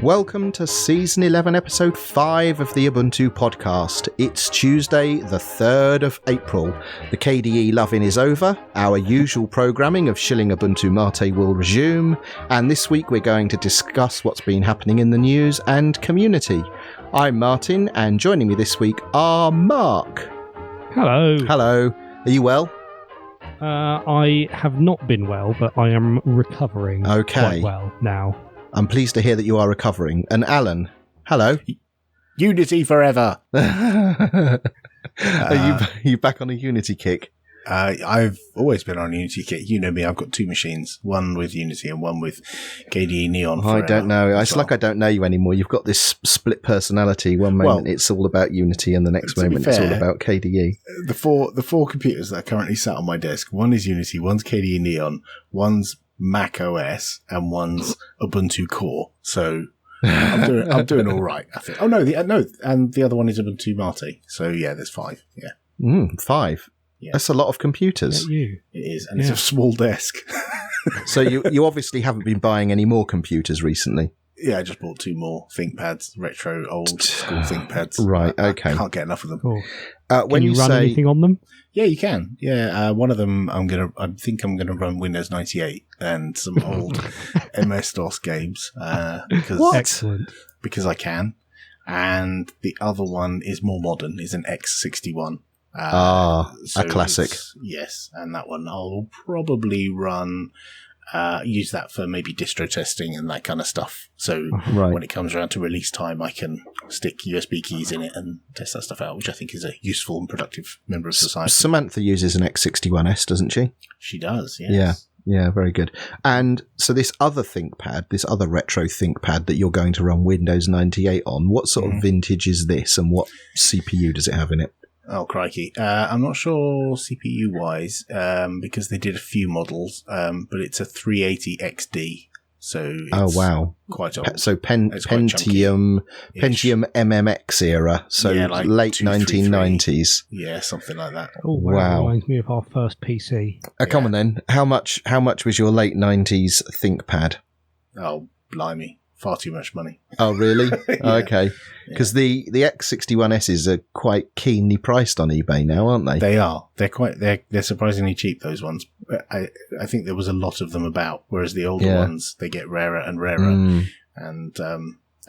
Welcome to Season 11, Episode 5 of the Ubuntu podcast. It's Tuesday, the 3rd of April. The KDE loving is over, our usual programming of shilling Ubuntu Mate will resume, and this week we're going to discuss what's been happening in the news and community. I'm Martin, and joining me this week are Mark. Hello. Hello. Are you well? I have not been well, but I am recovering quite well now. I'm pleased to hear that you are recovering. And Alan, hello. Unity forever. Are you back on a Unity kick? I've always been on a Unity kick. You know me, I've got two machines, one with Unity and one with KDE Neon forever. I don't know. It's like I don't know you anymore. You've got this split personality. One moment it's all about Unity and the next moment it's all about KDE. The four computers that are currently sat on my desk, one is Unity, one's KDE Neon, one's Mac OS, and one's Ubuntu Core. So I'm doing all right, I think. Oh no, and the other one is Ubuntu Mate. So yeah, there's five. Yeah, 5. Yeah. That's a lot of computers. It is, and it's a small desk. So you obviously haven't been buying any more computers recently. Yeah, I just bought 2 more Thinkpads, retro old school Thinkpads. Right, okay. I can't get enough of them. Cool. When can you run anything on them? Yeah, you can. Yeah, one of them I think I'm gonna run Windows 98 and some old MS-DOS games. Excellent. Because I can. And the other one is more modern, is an X61. A classic. Yes, and that one I'll probably run, use that for maybe distro testing and that kind of stuff. So when it comes around to release time, I can stick USB keys in it and test that stuff out, which I think is a useful and productive member of society. Samantha uses an X61S, doesn't she? She does, yes. Yeah, very good. And so this other ThinkPad, this other retro ThinkPad that you're going to run Windows 98 on, what sort of vintage is this and what CPU does it have in it? Oh, crikey. I'm not sure CPU-wise, because they did a few models, but it's a 380 XD. So it's quite old. So Pentium MMX era, so like late 1990s. Yeah, something like that. Oh, wow. Reminds me of our first PC. Come on then. How much was your late 90s ThinkPad? Oh, blimey. Far too much money. Oh, really? Okay. Because the X61Ss are quite keenly priced on eBay now, aren't they? They are. They're surprisingly cheap, those ones. I think there was a lot of them about, whereas the older ones, they get rarer and rarer.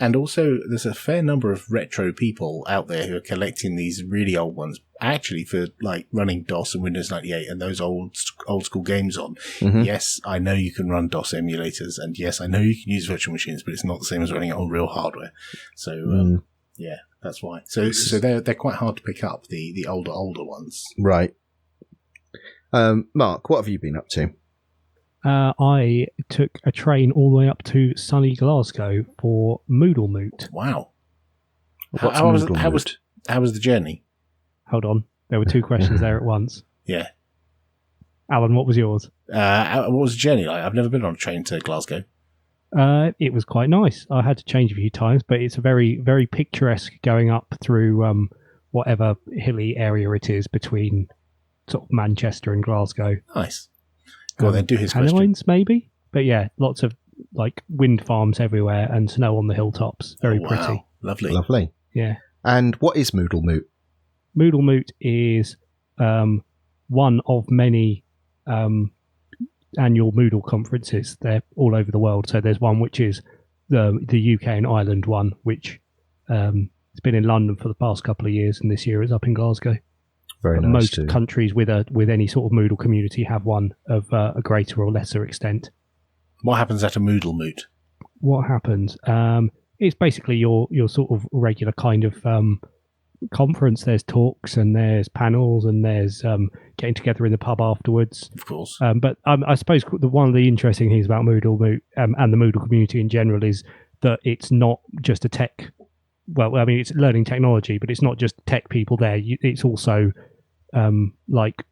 And also, there's a fair number of retro people out there who are collecting these really old ones, actually for like running DOS and Windows 98 and those old school games on. Yes, I know you can run DOS emulators, and yes, I know you can use virtual machines, but it's not the same as running it on real hardware. So, that's why. So they're quite hard to pick up, the older ones. Right. Mark, what have you been up to? I took a train all the way up to sunny Glasgow for MoodleMoot. Wow. How was the journey? Hold on. There were 2 questions there at once. Yeah. Alan, what was yours? What was the journey like? I've never been on a train to Glasgow. It was quite nice. I had to change a few times, but it's a very, very picturesque going up through whatever hilly area it is between sort of Manchester and Glasgow. Nice. Go on then, do his question. Pennines, maybe? But yeah, lots of like wind farms everywhere and snow on the hilltops. Very pretty. Lovely. Yeah. And what is MoodleMoot? MoodleMoot is one of many annual Moodle conferences. They're all over the world. So there's one which is the UK and Ireland one, which it's been in London for the past couple of years, and this year it's up in Glasgow. Very nice. Most countries with any sort of Moodle community have one of a greater or lesser extent. What happens at a MoodleMoot? What happens? It's basically your sort of regular kind of conference. There's talks and there's panels and there's getting together in the pub afterwards. Of course. But I suppose one of the interesting things about MoodleMoot and the Moodle community in general is that it's not just a tech. Well, I mean, it's learning technology, but it's not just tech people there. It's also like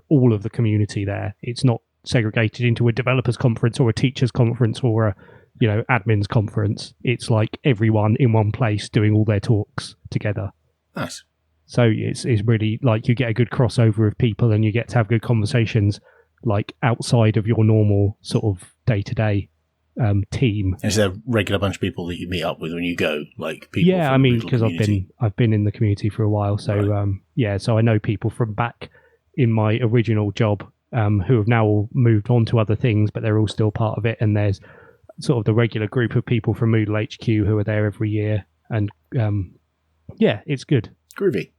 all of the community there. It's not segregated into a developers conference or a teachers conference or a admins conference. It's like everyone in one place doing all their talks together. Nice. So it's really like you get a good crossover of people and you get to have good conversations like outside of your normal sort of day-to-day team. Is there a regular bunch of people that you meet up with when you go, like people? Yeah, from I mean, Moodle because community? I've been in the community for a while, so Right. so I know people from back in my original job who have now all moved on to other things, but they're all still part of it. And there's sort of the regular group of people from Moodle HQ who are there every year, and it's good. Groovy.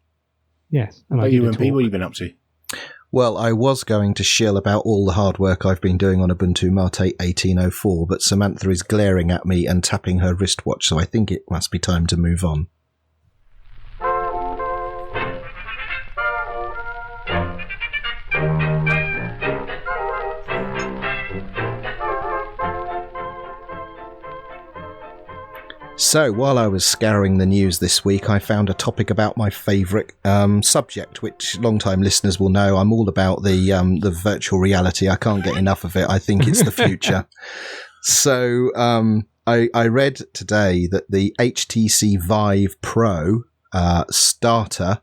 Yes. And What about you, MP? What have you been up to? Well, I was going to shill about all the hard work I've been doing on Ubuntu Mate 18.04, but Samantha is glaring at me and tapping her wristwatch, so I think it must be time to move on. So, while I was scouring the news this week, I found a topic about my favourite subject, which long-time listeners will know. I'm all about the virtual reality. I can't get enough of it. I think it's the future. So, I read today that the HTC Vive Pro starter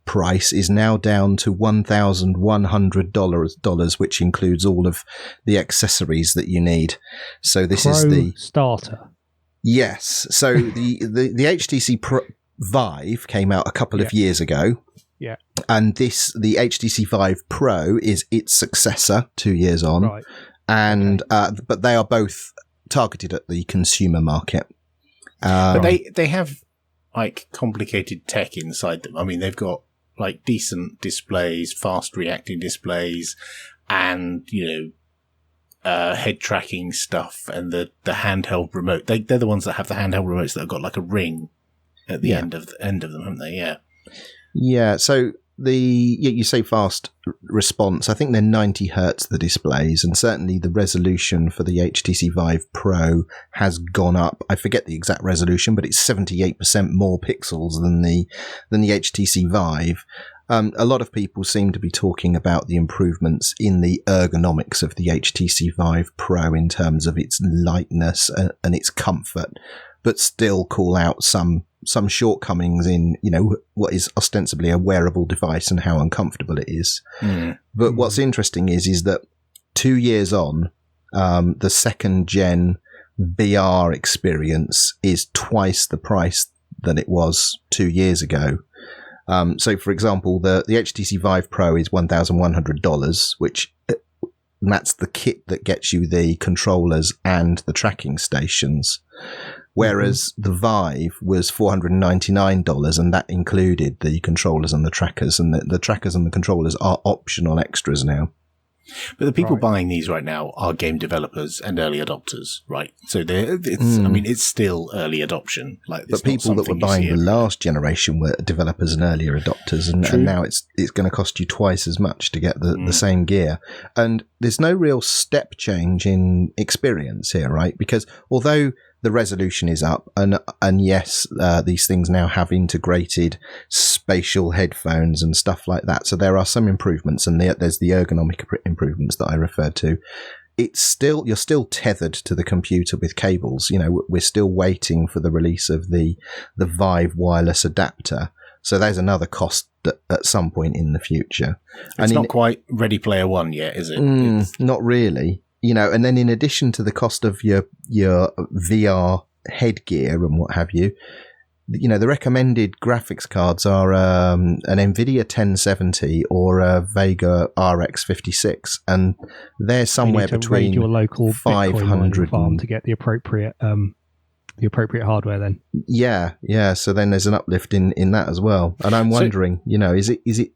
price is now down to $1,100, which includes all of the accessories that you need. So this Pro is the starter. Yes. So the HTC Vive came out a couple of years ago. Yeah. And the HTC Vive Pro is its successor 2 years on. Right. And but they are both targeted at the consumer market. But they have like complicated tech inside them. I mean, they've got like decent displays, fast reacting displays, and head tracking stuff, and the handheld remote. They're the ones that have the handheld remotes that have got like a ring at the end of them, haven't they? Yeah. Yeah. So you say fast response. I think they're 90 hertz, the displays, and certainly the resolution for the HTC Vive Pro has gone up. I forget the exact resolution, but it's 78% more pixels than the HTC Vive. A lot of people seem to be talking about the improvements in the ergonomics of the HTC Vive Pro in terms of its lightness and its comfort, but still call out some shortcomings in, what is ostensibly a wearable device and how uncomfortable it is. But what's interesting is that 2 years on, the second gen VR experience is twice the price than it was 2 years ago. So, for example, the HTC Vive Pro is $1,100, which that's the kit that gets you the controllers and the tracking stations. Whereas the Vive was $499, and that included the controllers and the trackers. And the trackers and the controllers are optional extras now. But the people buying these right now are game developers and early adopters, right? So it's still early adoption. But people that were buying the last generation were developers and earlier adopters, and now it's going to cost you twice as much to get the same gear. And there's no real step change in experience here, right? Because although the resolution is up, and yes, these things now have integrated spatial headphones and stuff like that. So there are some improvements, and there's the ergonomic improvements that I referred to. You're still tethered to the computer with cables. We're still waiting for the release of the Vive wireless adapter. So there's another cost at some point in the future. It's not quite Ready Player One yet, is it? Not really. And then in addition to the cost of your VR headgear and what have you, the recommended graphics cards are an NVIDIA 1070 or a Vega RX 56, and they're somewhere between your local 500 farm to get the appropriate hardware. Then yeah. So then there's an uplift in that as well, and I'm wondering, is it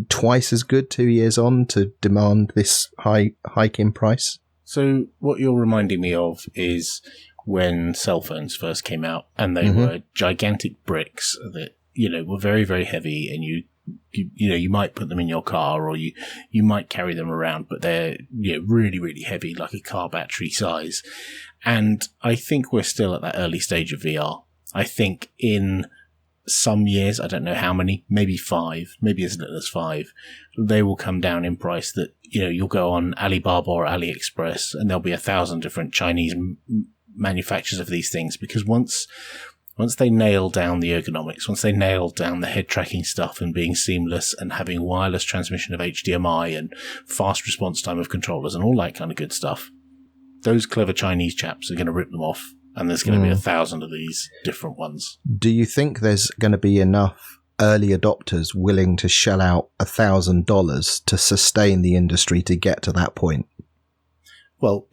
twice as good 2 years on to demand this hike in price? So what you're reminding me of is when cell phones first came out, and they were gigantic bricks that, were very, very heavy, and you might put them in your car, or you might carry them around, but they're really, really heavy, like a car battery size. And I think we're still at that early stage of VR. I think in some years, I don't know how many, maybe 5, maybe as little as 5, they will come down in price that, you'll go on Alibaba or AliExpress, and there'll be 1,000 different Chinese manufacturers of these things, because once they nail down the ergonomics, once they nail down the head tracking stuff and being seamless and having wireless transmission of HDMI and fast response time of controllers and all that kind of good stuff, those clever Chinese chaps are going to rip them off, and there's going to be 1,000 of these different ones. Do you think there's going to be enough early adopters willing to shell out $1,000 to sustain the industry to get to that point? Well,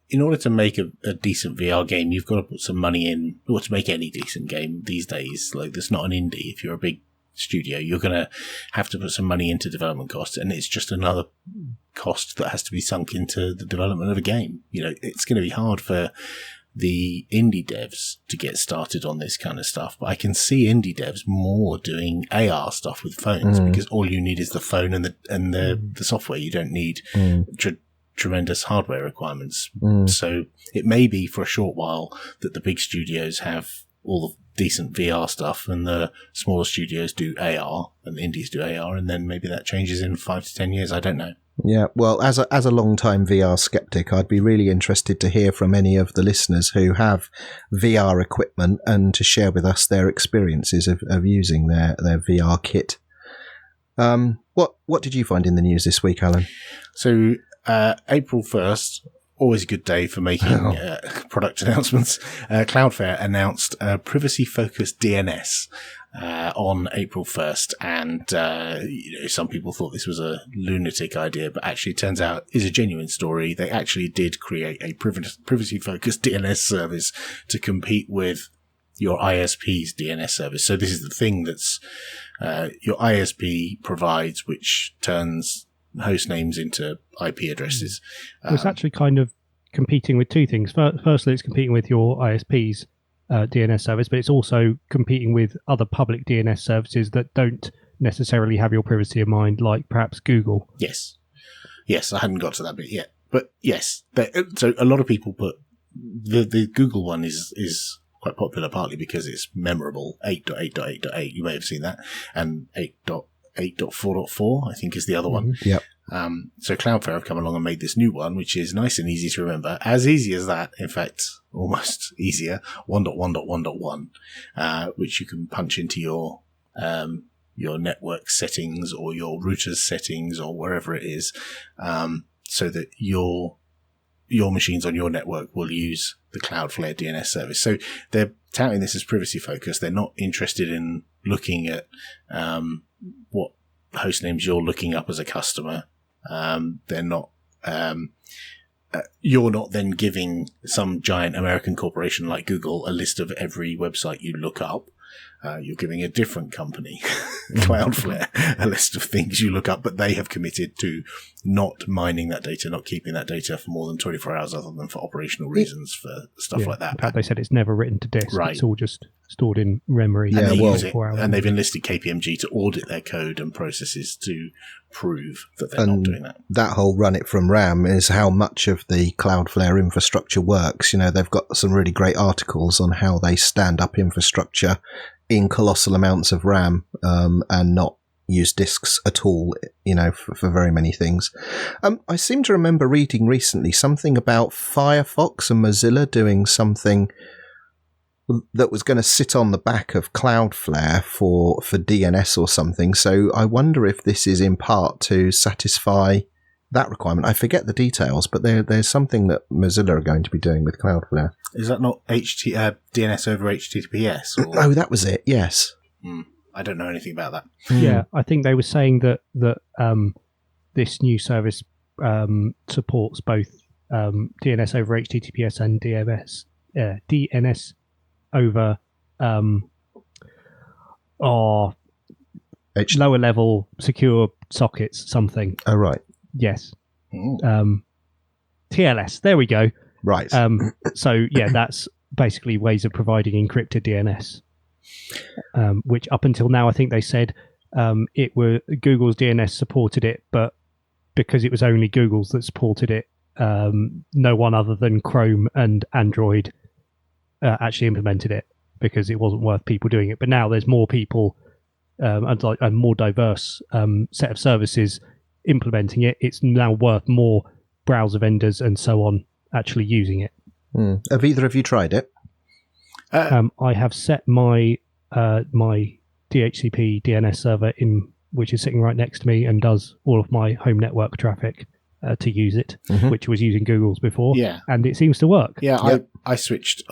in order to make a decent VR game, you've got to put some money in, or to make any decent game these days. Like, there's not an indie. If you're a big studio, you're going to have to put some money into development costs, and it's just another cost that has to be sunk into the development of a game. It's going to be hard for the indie devs to get started on this kind of stuff, but I can see indie devs more doing AR stuff with phones because all you need is the phone and the software. You don't need tremendous hardware requirements. So it may be for a short while that the big studios have all the decent VR stuff and the smaller studios do AR and the indies do AR, and then maybe that changes in 5 to 10 years. I don't know. Yeah, well, as a long-time VR skeptic, I'd be really interested to hear from any of the listeners who have VR equipment and to share with us their experiences of using their VR kit. What did you find in the news this week, Alan? So, April 1st, always a good day for making product announcements. Cloudflare announced a privacy-focused DNS on April 1st, and some people thought this was a lunatic idea, but actually it turns out is a genuine story. They actually did create a privacy-focused DNS service to compete with your ISP's DNS service. So this is the thing that's your ISP provides, which turns host names into IP addresses. It's actually kind of competing with two things. Firstly, it's competing with your ISP's DNS service, but it's also competing with other public DNS services that don't necessarily have your privacy in mind, like perhaps Google. Yes, I hadn't got to that bit yet, but yes. So a lot of people put the Google one is quite popular, partly because it's memorable. 8.8.8.8, you may have seen that, and 8.4.4, I think, is the other one. Yep. So Cloudflare have come along and made this new one, which is nice and easy to remember. As easy as that, in fact, almost easier. 1.1.1.1, which you can punch into your network settings or your router's settings or wherever it is, so that your machines on your network will use the Cloudflare DNS service. So they're touting this as privacy focused. They're not interested in looking at what host names you're looking up as a customer. They're not. You're not then giving some giant American corporation like Google a list of every website you look up. You're giving a different company, Cloudflare, a list of things you look up, but they have committed to not mining that data, not keeping that data for more than 24 hours other than for operational reasons, for stuff like that. In fact, they said it's never written to disk. Right. It's all just stored in memory. And they use it, and they've enlisted KPMG to audit their code and processes to prove that they're not doing that. That whole run it from RAM is how much of the Cloudflare infrastructure works. They've got some really great articles on how they stand up infrastructure in colossal amounts of RAM and not use disks at all, for very many things. I seem to remember reading recently something about Firefox and Mozilla doing something that was going to sit on the back of Cloudflare for DNS or something. So I wonder if this is in part to satisfy that requirement. I forget the details, but there's something that Mozilla are going to be doing with Cloudflare. Is that not DNS over HTTPS? Or? Oh, that was it. Yes. I don't know anything about that. Yeah, I think they were saying that this new service supports both DNS over HTTPS and DNS over lower level secure sockets, something. Oh, right. Yes. TLS. There we go. Right. So yeah, that's basically ways of providing encrypted DNS, which up until now, I think they said Google's DNS supported it, but because it was only Google's that supported it, no one other than Chrome and Android actually implemented it because it wasn't worth people doing it. But now there's more people and a more diverse set of services implementing it. It's now worth more browser vendors and so on actually using it. Have either of you tried it? I have set my my DHCP DNS server in, which is sitting right next to me and does all of my home network traffic to use it, which was using Google's before. Yeah. And it seems to work. Yeah, Yep. I switched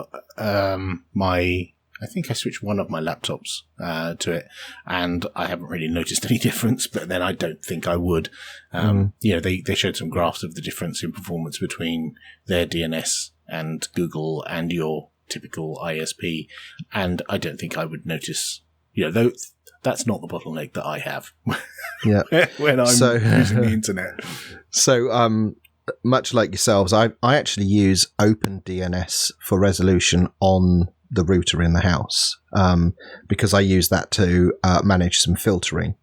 I think I switched one of my laptops to it, and I haven't really noticed any difference, but then I don't think I would. They showed some graphs of the difference in performance between their DNS and Google and your typical ISP, and I don't think I would notice, though that's not the bottleneck that I have Yeah. when I'm using the internet. So, much like yourselves, I actually use OpenDNS for resolution on the router in the house, because I use that to manage some filtering.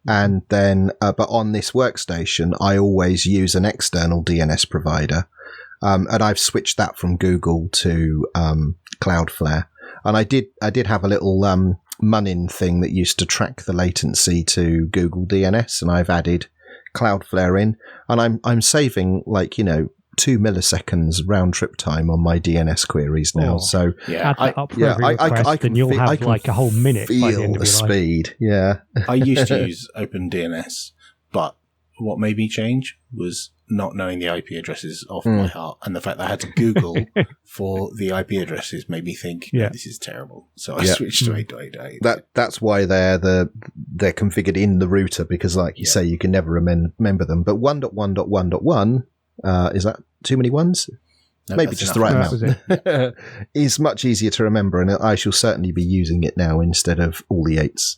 And then, but on this workstation, I always use an external DNS provider. And I've switched that from Google to Cloudflare. And I did have a little Munin thing that used to track the latency to Google DNS, and I've added Cloudflare in, and I'm saving 2 milliseconds round trip time on my DNS queries now. So add that up for every request, and you'll have a whole minute by the end of your speed. Yeah. I used to use OpenDNS, but what made me change was not knowing the IP addresses off by heart, and the fact that I had to Google for the IP addresses made me think, this is terrible. So I switched to 8.8.8. That's why they're configured in the router, because, like you say, you can never remember them. But 1.1.1.1, is that too many ones? No, maybe just the right amount. Is much easier to remember, and I shall certainly be using it now instead of all the 8s.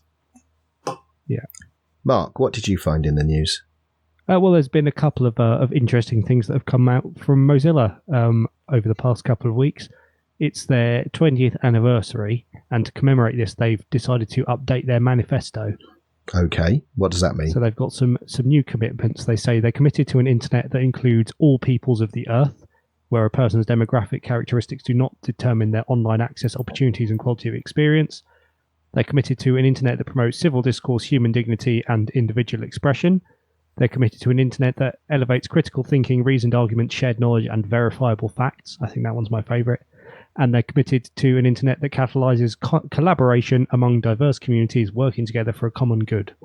Yeah. Mark, what did you find in the news? Well, there's been a couple of interesting things that have come out from Mozilla over the past couple of weeks. It's their 20th anniversary, and to commemorate this, they've decided to update their manifesto. Okay, what does that mean? So they've got some new commitments. They say they're committed to an internet that includes all peoples of the earth, where a person's demographic characteristics do not determine their online access opportunities and quality of experience. They're committed to an internet that promotes civil discourse, human dignity, and individual expression. They're committed to an internet that elevates critical thinking, reasoned argument, shared knowledge, and verifiable facts. I think that one's my favourite. And they're committed to an internet that catalyses collaboration among diverse communities working together for a common good.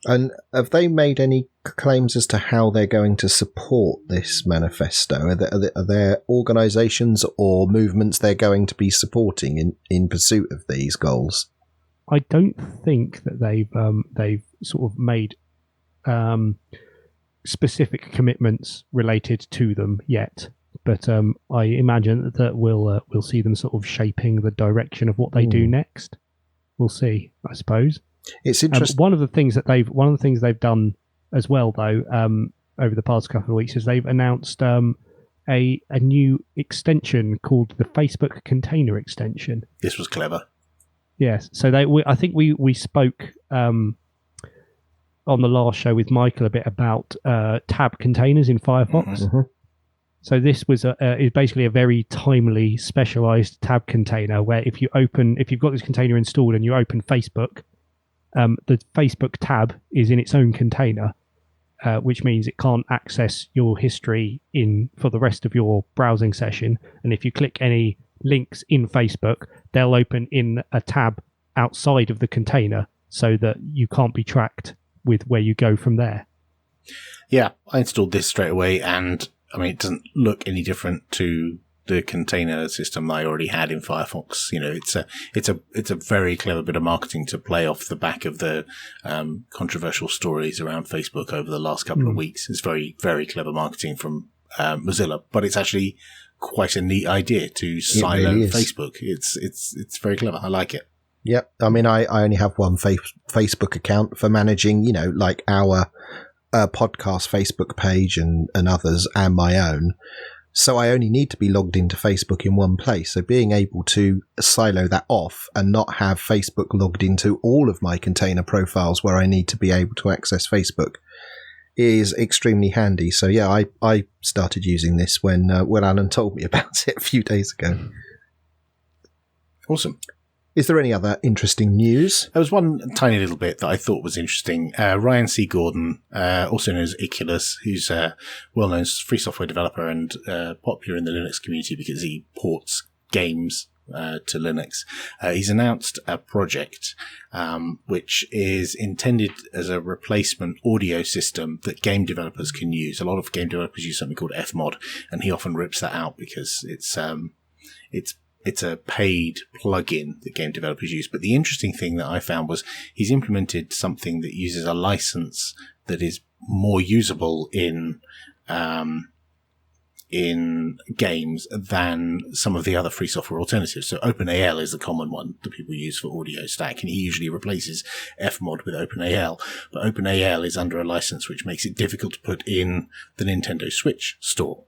And have they made any claims as to how they're going to support this manifesto? Are there organisations or movements they're going to be supporting in pursuit of these goals? I don't think that they've sort of made specific commitments related to them yet, but I imagine that we'll see them sort of shaping the direction of what they do next. We'll see, I suppose. It's interesting. One of the things they've done as well, though, over the past couple of weeks, is they've announced a new extension called the Facebook Container Extension. This was clever. Yes, so I think we spoke on the last show with Michael a bit about tab containers in Firefox. Mm-hmm. So this was is basically a very timely, specialized tab container where if you've got this container installed and you open Facebook, the Facebook tab is in its own container, which means it can't access your history for the rest of your browsing session. And if you click any links in Facebook, they'll open in a tab outside of the container so that you can't be tracked with where you go from there. Yeah, I installed this straight away, and I mean, it doesn't look any different to the container system that I already had in Firefox. It's a very clever bit of marketing to play off the back of the controversial stories around Facebook over the last couple of weeks. It's very, very clever marketing from Mozilla, but it's actually quite a neat idea to silo Facebook. It's very clever. I like it. Yep. I mean, I only have one Facebook account for managing, like our podcast Facebook page and others and my own. So I only need to be logged into Facebook in one place. So being able to silo that off and not have Facebook logged into all of my container profiles where I need to be able to access Facebook is extremely handy. So yeah, I started using this when Alan told me about it a few days ago. Awesome. Is there any other interesting news? There was one tiny little bit that I thought was interesting. Ryan C. Gordon, also known as Iculus, who's a well-known free software developer and popular in the Linux community because he ports games to Linux. He's announced a project which is intended as a replacement audio system that game developers can use. A lot of game developers use something called Fmod, and he often rips that out because it's a paid plugin that game developers use. But the interesting thing that I found was he's implemented something that uses a license that is more usable in games than some of the other free software alternatives. So OpenAL is the common one that people use for audio stack, and he usually replaces Fmod with OpenAL. But OpenAL is under a license which makes it difficult to put in the Nintendo Switch store.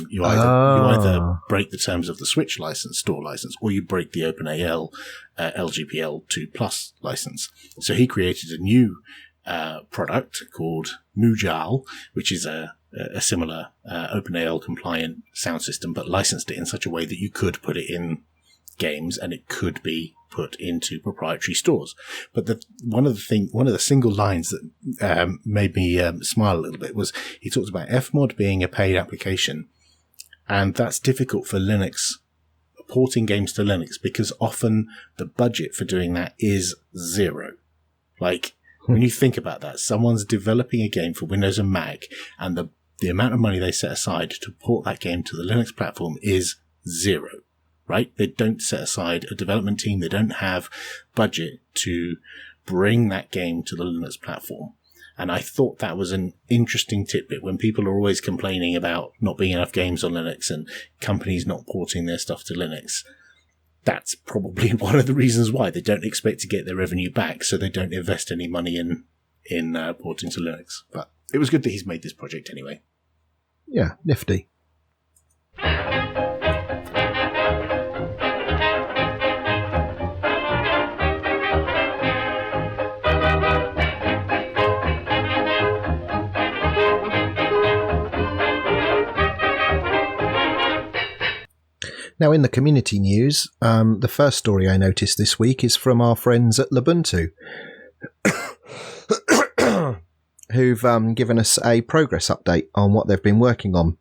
You either break the terms of the Switch license, store license, or you break the OpenAL LGPL 2+ license. So he created a new product called MojoAL, which is a similar OpenAL compliant sound system, but licensed it in such a way that you could put it in games and it could be put into proprietary stores. But one of the single lines that made me smile a little bit was he talked about Fmod being a paid application, and that's difficult for Linux, porting games to Linux, because often the budget for doing that is zero. Like, when you think about that, someone's developing a game for Windows and Mac, and the amount of money they set aside to port that game to the Linux platform is zero, right? They don't set aside a development team. They don't have budget to bring that game to the Linux platform. And I thought that was an interesting tidbit when people are always complaining about not being enough games on Linux and companies not porting their stuff to Linux. That's probably one of the reasons why they don't expect to get their revenue back, so they don't invest any money in porting to Linux. But it was good that he's made this project anyway. Yeah, nifty. Now, in the community news, the first story I noticed this week is from our friends at Ubuntu, who've given us a progress update on what they've been working on.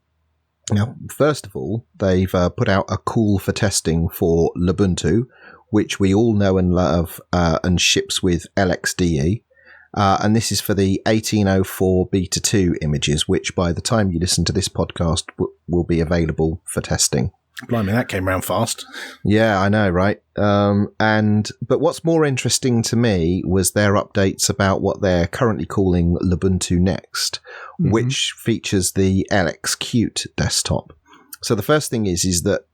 Now, first of all, they've put out a call for testing for Ubuntu, which we all know and love and ships with LXDE. And this is for the 1804 Beta 2 images, which by the time you listen to this podcast will be available for testing. Blimey, that came round fast. Yeah, I know, right? But what's more interesting to me was their updates about what they're currently calling Ubuntu Next, which features the LXQt desktop. So the first thing is that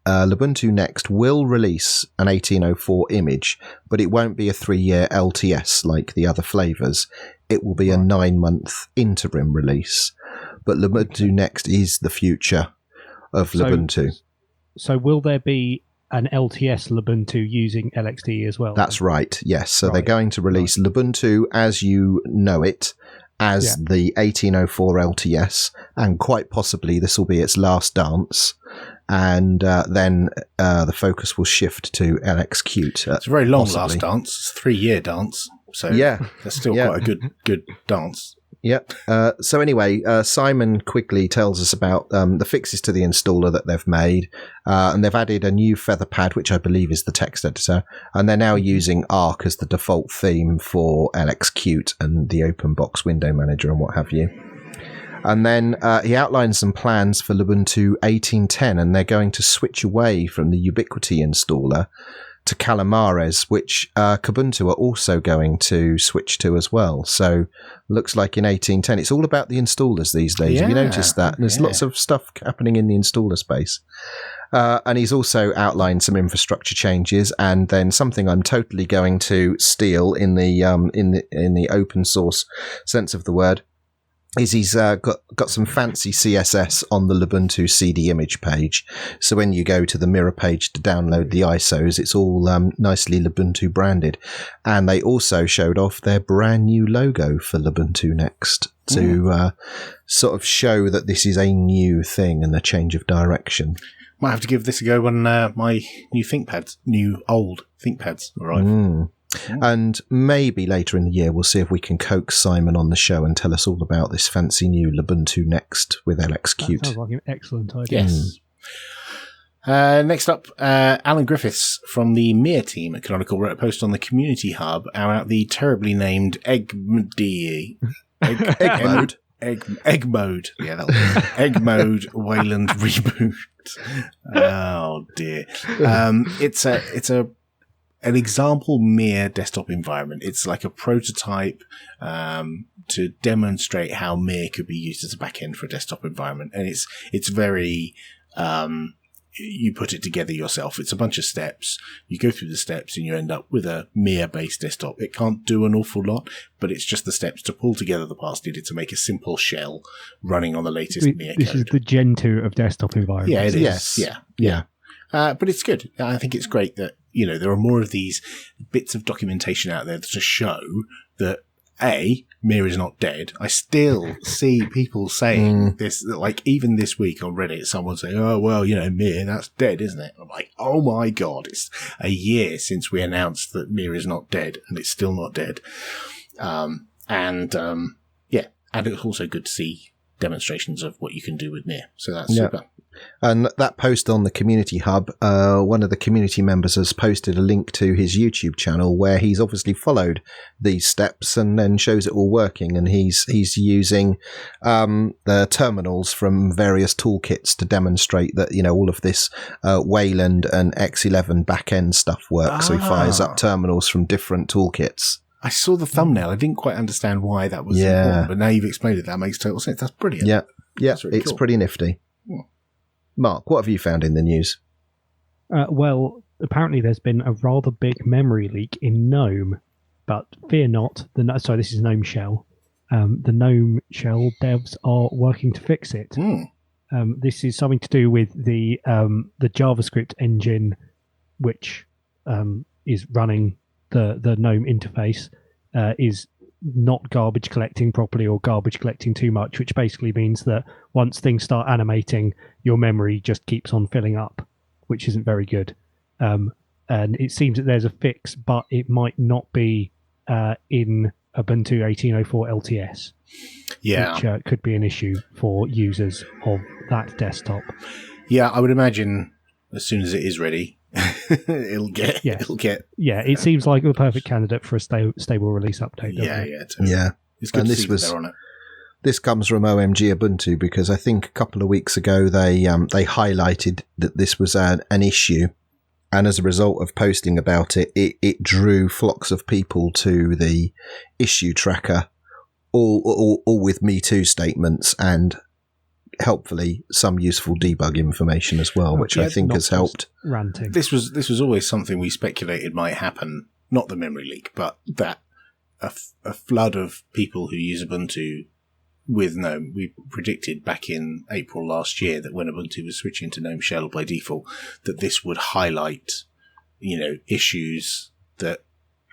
Ubuntu Next will release an 1804 image, but it won't be a 3-year LTS like the other flavors. It will be a 9-month interim release. But Ubuntu Next is the future of Ubuntu. So will there be an LTS Ubuntu using LXDE as well? That's right, yes. So they're going to release Ubuntu as you know it, as the 1804 LTS, and quite possibly this will be its last dance, and then the focus will shift to LXQt. It's a very long last dance. It's a 3-year dance, so that's still quite a good dance. Yep. So anyway, Simon quickly tells us about the fixes to the installer that they've made, and they've added a new Featherpad, which I believe is the text editor, and they're now using Arc as the default theme for LXQt and the OpenBox window manager and what have you. And then he outlines some plans for Ubuntu 18.10, and they're going to switch away from the Ubiquity installer to Calamares, which Kubuntu are also going to switch to as well. So looks like in 18.10, it's all about the installers these days. Have you noticed that? There's lots of stuff happening in the installer space. And he's also outlined some infrastructure changes, and then something I'm totally going to steal in the open source sense of the word is he's got some fancy CSS on the Ubuntu CD image page. So when you go to the mirror page to download the ISOs, it's all nicely Ubuntu branded. And they also showed off their brand new logo for Ubuntu Next to sort of show that this is a new thing and a change of direction. Might have to give this a go when my old ThinkPads arrive. And maybe later in the year, we'll see if we can coax Simon on the show and tell us all about this fancy new Ubuntu Next with LXQt. That sounds like an excellent idea. Yes. Next up, Alan Griffiths from the Mir team at Canonical wrote a post on the community hub about the terribly named Egg Mode. Egg Mode. Yeah, that'll do. Egg Mode Wayland reboot. Oh dear. It's an example Mir desktop environment. It's like a prototype to demonstrate how Mir could be used as a backend for a desktop environment, and it's very you put it together yourself. It's a bunch of steps. You go through the steps and you end up with a Mir-based desktop. It can't do an awful lot, but it's just the steps to pull together the parts needed to make a simple shell running on the latest Mir code. This is the Gen 2 of desktop environments. Yeah, it is. Yes. Yeah. But it's good. I think it's great that, there are more of these bits of documentation out there to show that Mir is not dead. I still see people saying this, like even this week on Reddit, someone saying, oh, well, Mir, that's dead, isn't it? I'm like, oh my God, it's a year since we announced that Mir is not dead, and it's still not dead. And it's also good to see demonstrations of what you can do with Mir. So that's super. And that post on the community hub, one of the community members has posted a link to his YouTube channel where he's obviously followed these steps and then shows it all working. And he's using the terminals from various toolkits to demonstrate that, all of this Wayland and X11 backend stuff works. So he fires up terminals from different toolkits. I saw the thumbnail. I didn't quite understand why that was important, but now you've explained it. That makes total sense. That's brilliant. Yeah, really it's cool. pretty nifty. Mark, what have you found in the news? Well, apparently there's been a rather big memory leak in GNOME, but fear not. This is GNOME Shell. The GNOME Shell devs are working to fix it. This is something to do with the JavaScript engine, which is running the GNOME interface, is not garbage collecting properly or garbage collecting too much, which basically means that once things start animating, your memory just keeps on filling up, which isn't very good. And it seems that there's a fix, but it might not be in Ubuntu 18.04 LTS, which could be an issue for users of that desktop. Yeah, I would imagine as soon as it is ready, it seems like a perfect candidate for a stable release update. Totally. It's good to see that they're on it. This comes from OMG Ubuntu because I think a couple of weeks ago they highlighted that this was an issue, and as a result of posting about it, it drew flocks of people to the issue tracker, all with Me Too statements and helpfully some useful debug information as well, which I think has helped. Ranting. This was always something we speculated might happen, not the memory leak, but that a flood of people who use Ubuntu with GNOME. We predicted back in April last year that when Ubuntu was switching to GNOME Shell by default, that this would highlight, issues that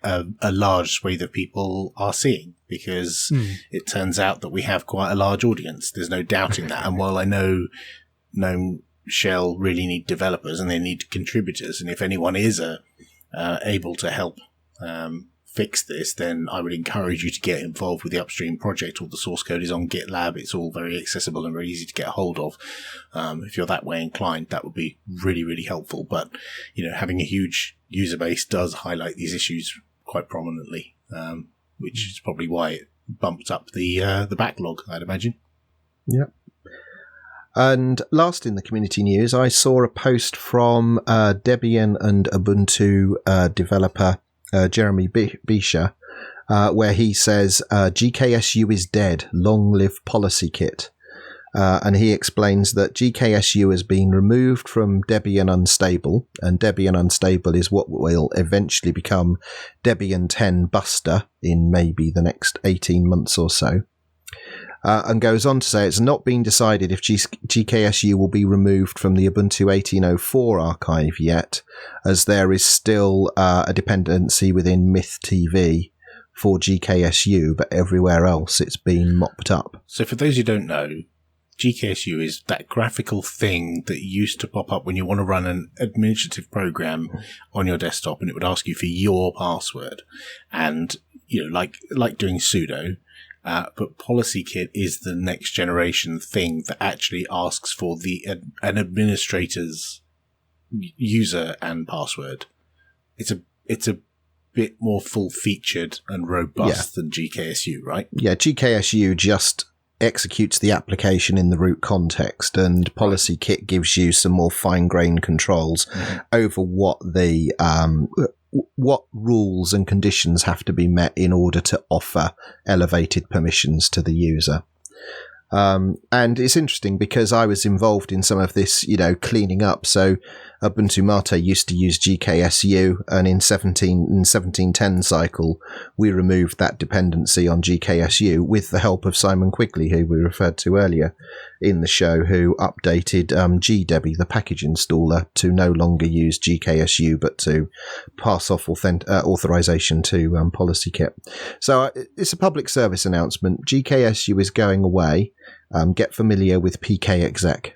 a large swathe of people are seeing, because it turns out that we have quite a large audience. There's no doubting that. And while I know GNOME Shell really need developers and they need contributors, and if anyone is able to help fix this, then I would encourage you to get involved with the upstream project. All the source code is on GitLab. It's all very accessible and very easy to get a hold of. If you're that way inclined, that would be really, really helpful. But, having a huge user base does highlight these issues quite prominently, which is probably why it bumped up the backlog, I'd imagine. Yeah. And last in the community news, I saw a post from Debian and Ubuntu developer Jeremy Bisha, where he says GKSU is dead, long live PolicyKit. And he explains that GKSU has been removed from Debian Unstable, and Debian Unstable is what will eventually become Debian 10 Buster in maybe the next 18 months or so. And goes on to say it's not been decided if GKSU will be removed from the Ubuntu 18.04 archive yet, as there is still a dependency within MythTV for GKSU, but everywhere else it's been mopped up. So for those who don't know, GKSU is that graphical thing that used to pop up when you want to run an administrative program on your desktop, and it would ask you for your password. And, like doing sudo, but PolicyKit is the next generation thing that actually asks for an administrator's user and password. It's a bit more full-featured and robust than GKSU, right? Yeah, GKSU just executes the application in the root context, and PolicyKit gives you some more fine-grained controls over what rules and conditions have to be met in order to offer elevated permissions to the user. And it's interesting because I was involved in some of this, cleaning up. So Ubuntu Mate used to use GKSU, and in 1710 cycle, we removed that dependency on GKSU with the help of Simon Quigley, who we referred to earlier in the show, who updated GDebi, the package installer, to no longer use GKSU, but to pass off authorization to PolicyKit. So it's a public service announcement. GKSU is going away. Get familiar with pkexec.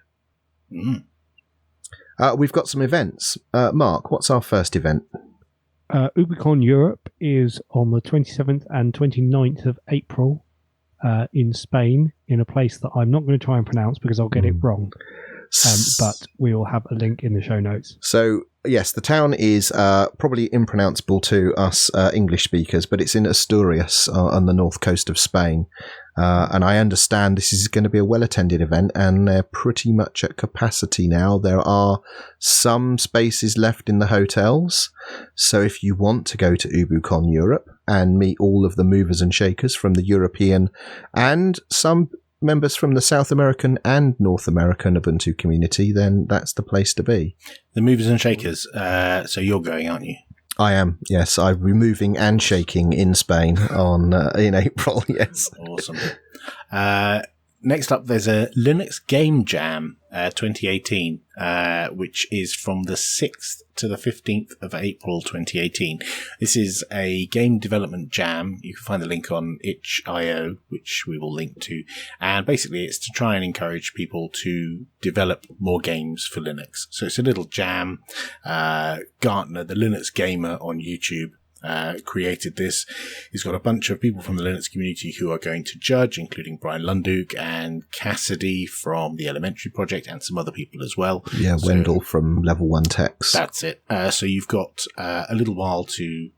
We've got some events. Mark, what's our first event? UbuCon Europe is on the 27th and 29th of April in Spain, in a place that I'm not going to try and pronounce because I'll get it wrong. But we will have a link in the show notes. So, yes, the town is probably impronounceable to us English speakers, but it's in Asturias on the north coast of Spain. And I understand this is going to be a well-attended event, and they're pretty much at capacity now. There are some spaces left in the hotels. So if you want to go to UbuCon Europe and meet all of the movers and shakers from the European and some members from the South American and North American Ubuntu community, then that's the place to be. The movers and shakers. So you're going, aren't you? I am, yes. I'll be moving and shaking in Spain in April, yes. Awesome. Next up, there's a Linux Game Jam 2018, which is from the 6th to the 15th of April 2018. This is a game development jam. You can find the link on itch.io, which we will link to. And basically, it's to try and encourage people to develop more games for Linux. So it's a little jam. Gartner, the Linux Gamer on YouTube, created this. He's got a bunch of people from the Linux community who are going to judge, including Brian Lunduk and Cassidy from the Elementary Project and some other people as well. Yeah, Wendell from Level 1 Techs. That's it. So you've got a little while to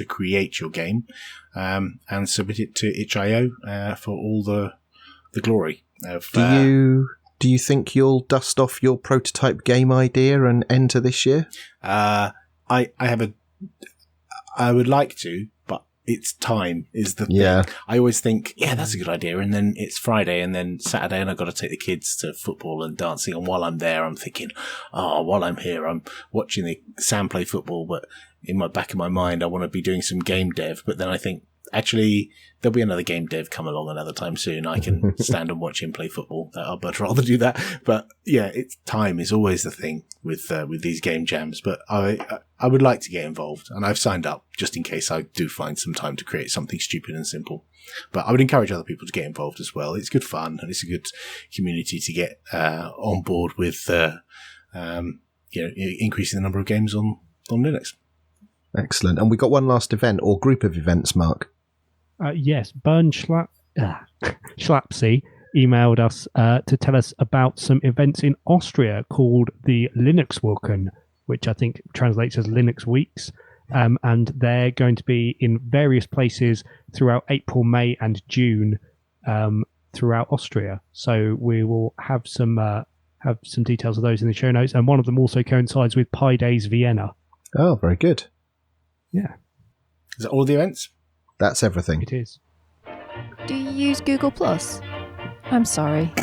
create your game and submit it to itch.io for all the glory of... Do you think you'll dust off your prototype game idea and enter this year? I would like to, but it's time is the thing. I always think, that's a good idea. And then it's Friday and then Saturday and I've got to take the kids to football and dancing. And while I'm there, I'm thinking, while I'm here, I'm watching Sam play football. But in the back of my mind, I want to be doing some game dev. But then I think, actually, there'll be another game dev come along another time soon. I can stand and watch him play football. I'd rather do that. But time is always the thing with these game jams. But I would like to get involved, and I've signed up just in case I do find some time to create something stupid and simple. But I would encourage other people to get involved as well. It's good fun, and it's a good community to get on board with. Increasing the number of games on Linux. Excellent. And we got one last event or group of events, Mark. Yes, Bernd Schlapsy emailed us to tell us about some events in Austria called the Linuxwochen, which I think translates as Linux Weeks. And they're going to be in various places throughout April, May, and June throughout Austria. So we will have some details of those in the show notes. And one of them also coincides with Pi Days Vienna. Oh, very good. Yeah. Is that all the events? That's everything. It is. Do you use Google+? I'm sorry.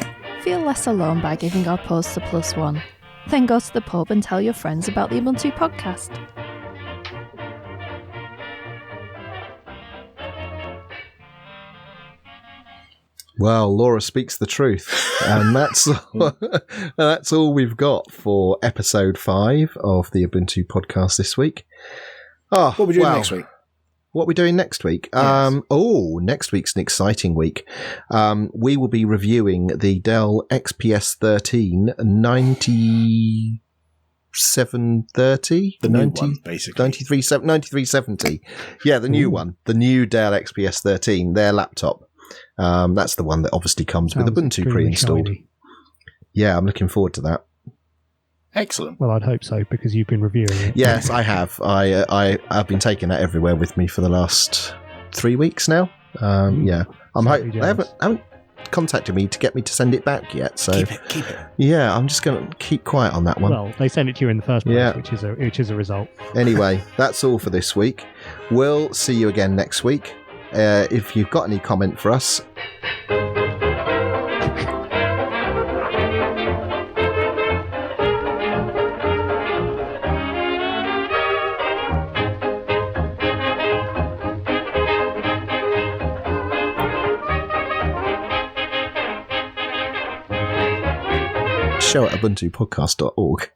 Feel less alone by giving our posts a +1. Then go to the pub and tell your friends about the Ubuntu podcast. Well, Laura speaks the truth, and that's all we've got for episode 5 of the Ubuntu podcast this week. What are we doing next week? What are we doing next week? Yes. Next week's an exciting week. We will be reviewing the Dell XPS 13 9730. The new one, basically. 9370. Yeah, the new one. The new Dell XPS 13, their laptop. That's the one that obviously comes with Ubuntu pre-installed. Shiny. Yeah, I'm looking forward to that. Excellent. Well, I'd hope so, because you've been reviewing it. Yes, I have. I've been taking that everywhere with me for the last 3 weeks now. Yeah, Slightly they haven't contacted me to get me to send it back yet. So Keep it. yeah, I'm just going to keep quiet on that one. Well, they sent it to you in the first place, Yeah. which is a result. Anyway, that's all for this week. We'll see you again next week. If you've got any comment for us, show at ubuntupodcast.org.